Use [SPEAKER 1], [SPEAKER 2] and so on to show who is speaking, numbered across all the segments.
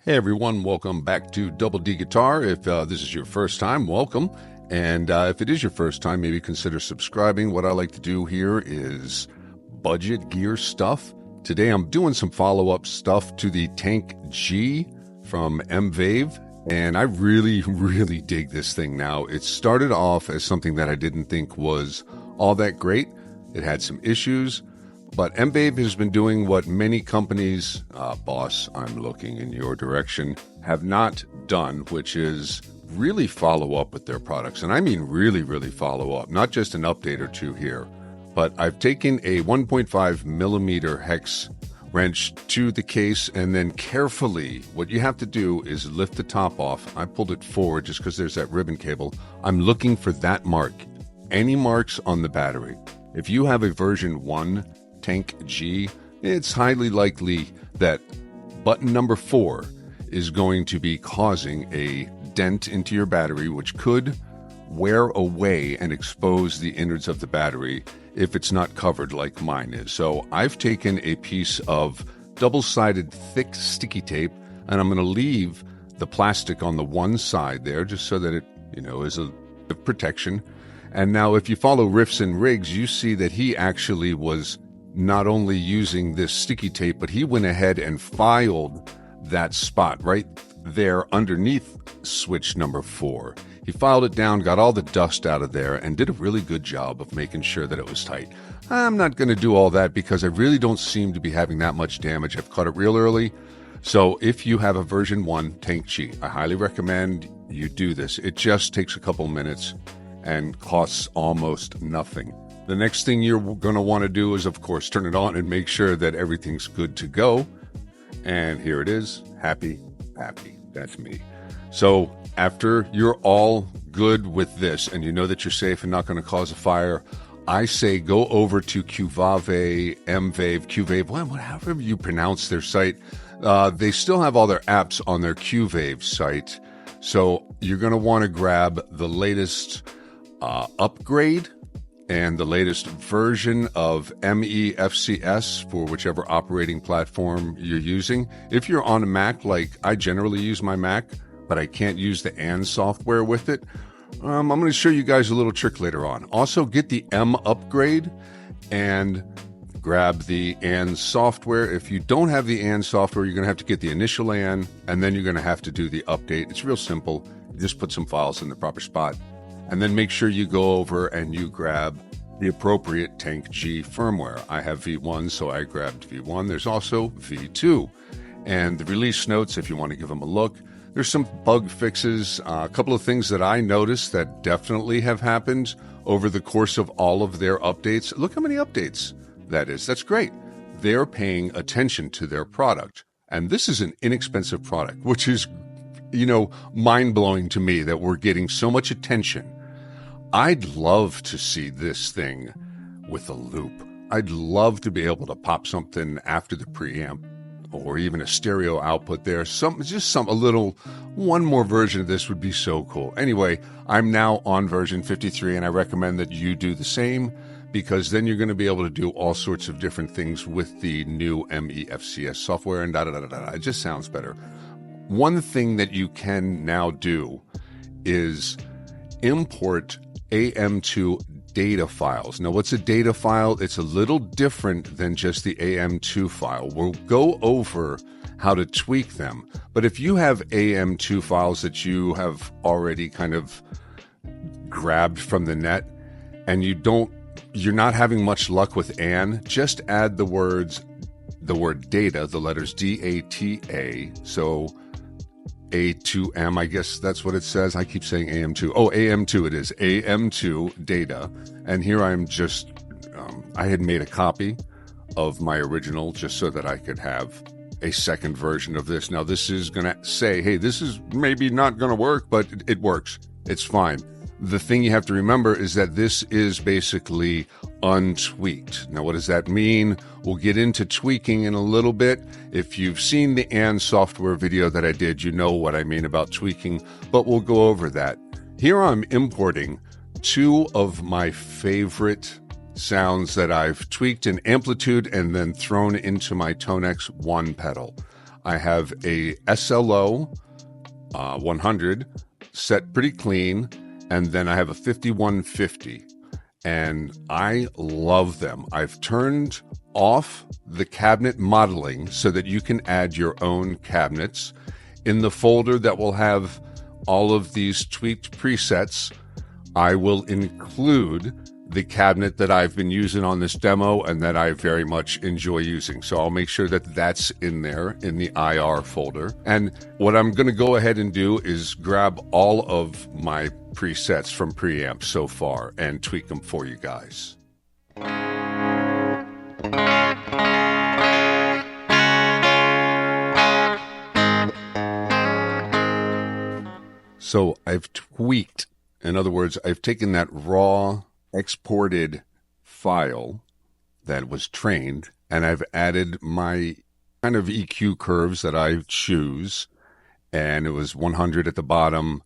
[SPEAKER 1] Hey everyone, welcome back to Double D Guitar. If this is your first time, welcome. And if it is your first time, maybe consider subscribing. What I like to do here is budget gear stuff. Today I'm doing some follow-up stuff to the Tank G from M-Vave. And I really dig this thing now. It started off as something that I didn't think was all that great. It had some issues. But M-Vave has been doing what many companies, boss, I'm looking in your direction, have not done, which is really follow up with their products. And I mean really follow up, not just an update or two here. But I've taken a 1.5 millimeter hex wrench to the case, and then carefully, what you have to do is lift the top off. I pulled it forward just because there's that ribbon cable. I'm looking for that mark, any marks on the battery. If you have a version 1 Tank G, it's highly likely that button number 4 is going to be causing a dent into your battery, which could wear away and expose the innards of the battery if it's not covered like mine is. So I've taken a piece of double-sided thick sticky tape, and I'm going to leave the plastic on the one side there just so that it, is a protection. And now if you follow Riffs and Rigs, you see that he actually was not only using this sticky tape, but he went ahead and filed that spot right there underneath switch number 4. He filed it down, got all the dust out of there, and did a really good job of making sure that it was tight. I'm not going to do all that because I really don't seem to be having that much damage. I've caught it real early. So if you have a version 1 Tank G, I highly recommend you do this. It just takes a couple minutes and costs almost nothing. The next thing you're going to want to do is, of course, turn it on and make sure that everything's good to go. And here it is. Happy. That's me. So after you're all good with this and you know that you're safe and not going to cause a fire, I say go over to M-Vave, however you pronounce their site. They still have all their apps on their M-Vave site. So you're going to want to grab the latest upgrade and the latest version of MEFCS for whichever operating platform you're using. If you're on a Mac, like I generally use my Mac, but I can't use the AND software with it, I'm going to show you guys a little trick later on. Also, get the M upgrade and grab the AND software. If you don't have the AND software, you're going to have to get the initial AND, and then you're going to have to do the update. It's real simple. You just put some files in the proper spot. And then make sure you go over and you grab the appropriate Tank G firmware. I have V1, so I grabbed V1. There's also V2. And the release notes, if you want to give them a look. There's some bug fixes, a couple of things that I noticed that definitely have happened over the course of all of their updates. Look how many updates that is. That's great. They're paying attention to their product. And this is an inexpensive product, which is mind-blowing to me that we're getting so much attention. I'd love to see this thing with a loop. I'd love to be able to pop something after the preamp or even a stereo output there. One more version of this would be so cool. Anyway, I'm now on version 53, and I recommend that you do the same because then you're going to be able to do all sorts of different things with the new MEFCS software and It just sounds better. One thing that you can now do is import AM2 data files. Now, what's a data file? It's a little different than just the AM2 file. We'll go over how to tweak them. But if you have AM2 files that you have already kind of grabbed from the net and you're not having much luck with AN, just add the word data, the letters DATA. So A2M, I guess that's what it says. I keep saying AM2. Oh, AM2 it is. AM2 data. And here I'm just, I had made a copy of my original just so that I could have a second version of this. Now, this is going to say, hey, this is maybe not going to work, but it works. It's fine. The thing you have to remember is that this is basically untweaked. Now, what does that mean? We'll get into tweaking in a little bit. If you've seen the AND software video that I did, you know what I mean about tweaking, but we'll go over that. Here I'm importing two of my favorite sounds that I've tweaked in Amplitude and then thrown into my ToneX One pedal. I have a SLO 100 set pretty clean, and then I have a 5150, and I love them. I've turned off the cabinet modeling so that you can add your own cabinets. In the folder that will have all of these tweaked presets, I will include the cabinet that I've been using on this demo and that I very much enjoy using. So I'll make sure that that's in there in the IR folder. And what I'm going to go ahead and do is grab all of my presets from preamps so far and tweak them for you guys. So I've tweaked. In other words, I've taken that raw exported file that was trained, and I've added my kind of EQ curves that I choose, and it was 100 at the bottom.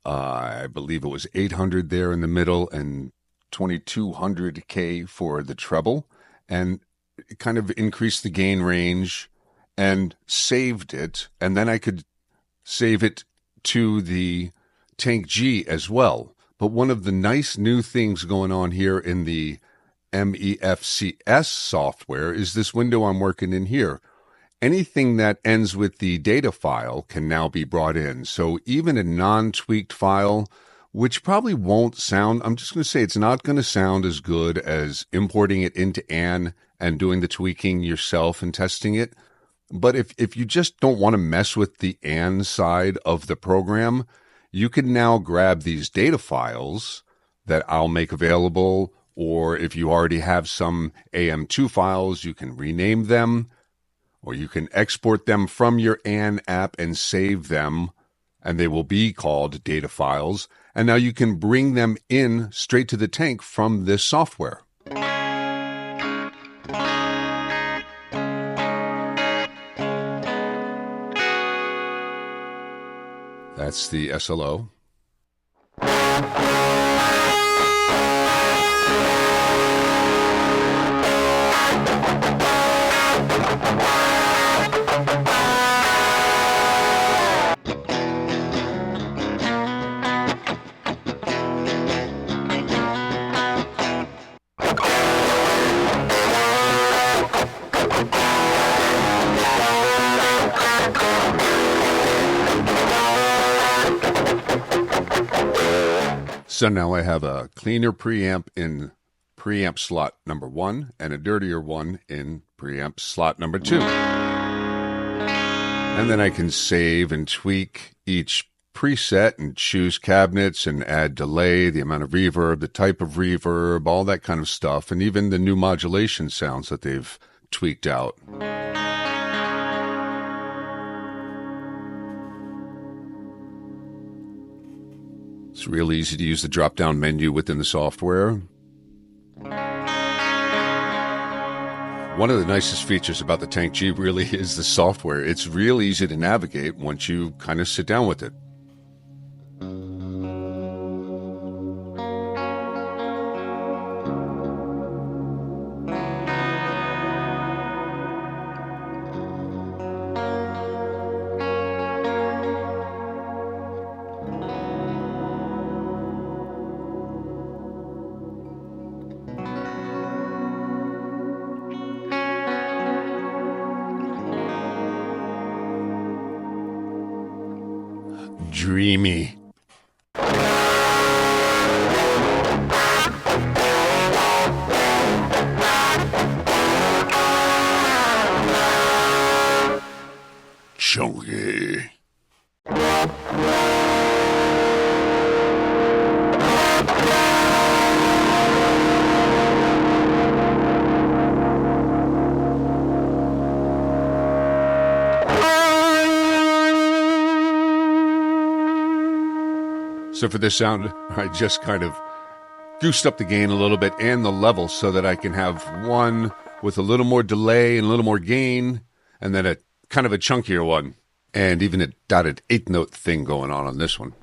[SPEAKER 1] I believe it was 800 there in the middle and 2200K for the treble, and it kind of increased the gain range and saved it, and then I could save it to the Tank G as well. But one of the nice new things going on here in the MEFCS software is this window I'm working in here. Anything that ends with the data file can now be brought in. So even a non-tweaked file, which probably won't sound, I'm just going to say it's not going to sound as good as importing it into Ann and doing the tweaking yourself and testing it. But if you just don't want to mess with the Ann side of the program, you can now grab these data files that I'll make available, or if you already have some AM2 files, you can rename them, or you can export them from your Ann app and save them, and they will be called data files. And now you can bring them in straight to the tank from this software. That's the SLO. So now I have a cleaner preamp in preamp slot number 1 and a dirtier one in preamp slot number 2. And then I can save and tweak each preset and choose cabinets and add delay, the amount of reverb, the type of reverb, all that kind of stuff, and even the new modulation sounds that they've tweaked out. It's real easy to use the drop-down menu within the software. One of the nicest features about the Tank G really is the software. It's real easy to navigate once you kind of sit down with it. Dreamy. Chunky. So for this sound, I just kind of goosed up the gain a little bit and the level so that I can have one with a little more delay and a little more gain, and then a kind of a chunkier one, and even a dotted 8th note thing going on this one.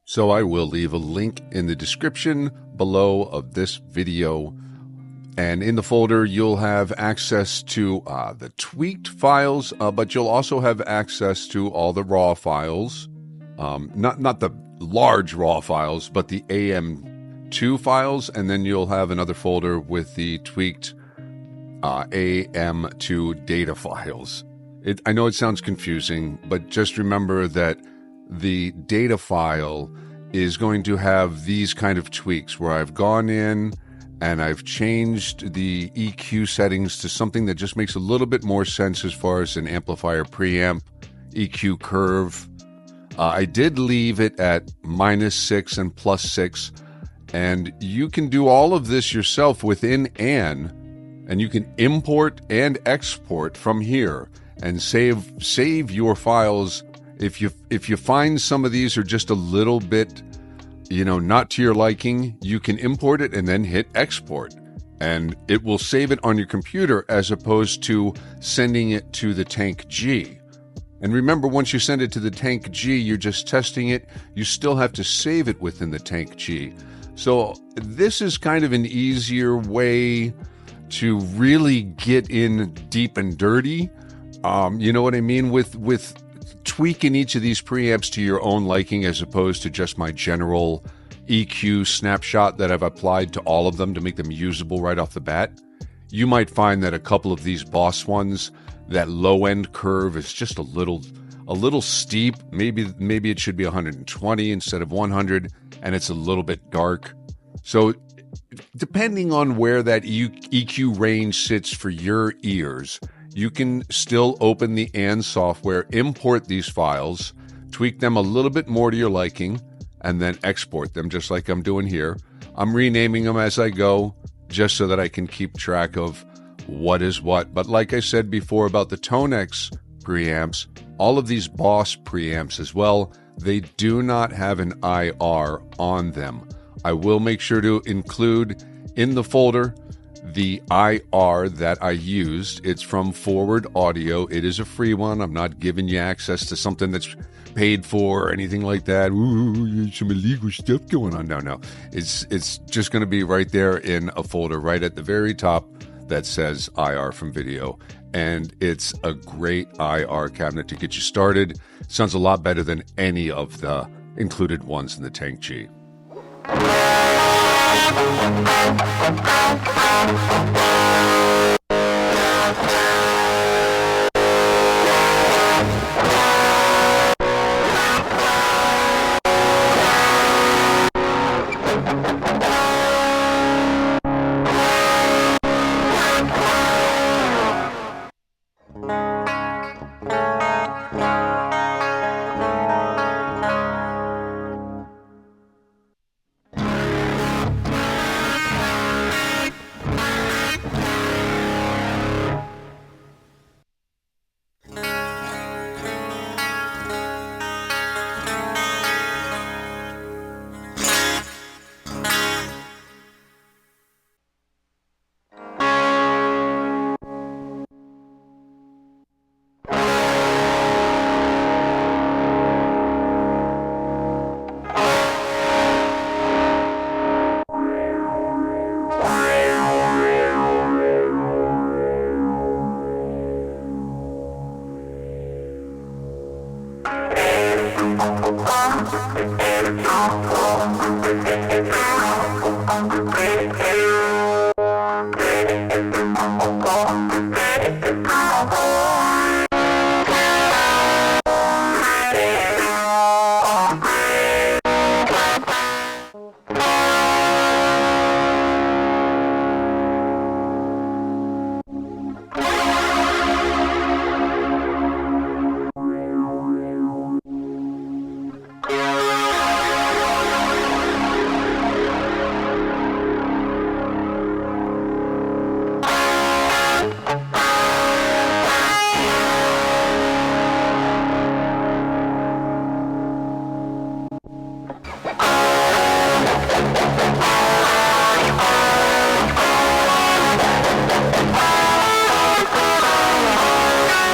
[SPEAKER 1] So I will leave a link in the description below of this video. And in the folder, you'll have access to the tweaked files, but you'll also have access to all the raw files. Not the large raw files, but the AM2 files. And then you'll have another folder with the tweaked AM2 data files. I know it sounds confusing, but just remember that the data file is going to have these kind of tweaks where I've gone in and I've changed the EQ settings to something that just makes a little bit more sense as far as an amplifier preamp EQ curve. I did leave it at -6 and +6, and you can do all of this yourself within and you can import and export from here and save your files. If you find some of these are just a little bit, not to your liking, you can import it and then hit export. And it will save it on your computer as opposed to sending it to the Tank G. And remember, once you send it to the Tank G, you're just testing it. You still have to save it within the Tank G. So this is kind of an easier way to really get in deep and dirty. You know what I mean? With tweaking each of these preamps to your own liking as opposed to just my general EQ snapshot that I've applied to all of them to make them usable right off the bat. You might find that a couple of these Boss ones, that low end curve is just a little steep. Maybe it should be 120 instead of 100, and it's a little bit dark. So depending on where that EQ range sits for your ears, you can still open the AND software, import these files, tweak them a little bit more to your liking, and then export them just like I'm doing here. I'm renaming them as I go just so that I can keep track of what is what. But like I said before about the ToneX preamps, all of these Boss preamps as well, they do not have an IR on them. I will make sure to include in the folder the IR that I used. It's from Forward Audio. It is a free one. I'm not giving you access to something that's paid for or anything like that. Ooh, some illegal stuff going on. No. It's just going to be right there in a folder right at the very top that says IR from video. And it's a great IR cabinet to get you started. Sounds a lot better than any of the included ones in the Tank G.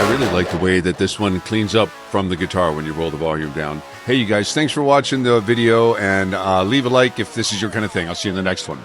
[SPEAKER 1] I really like the way that this one cleans up from the guitar when you roll the volume down. Hey, you guys, thanks for watching the video, and leave a like if this is your kind of thing. I'll see you in the next one.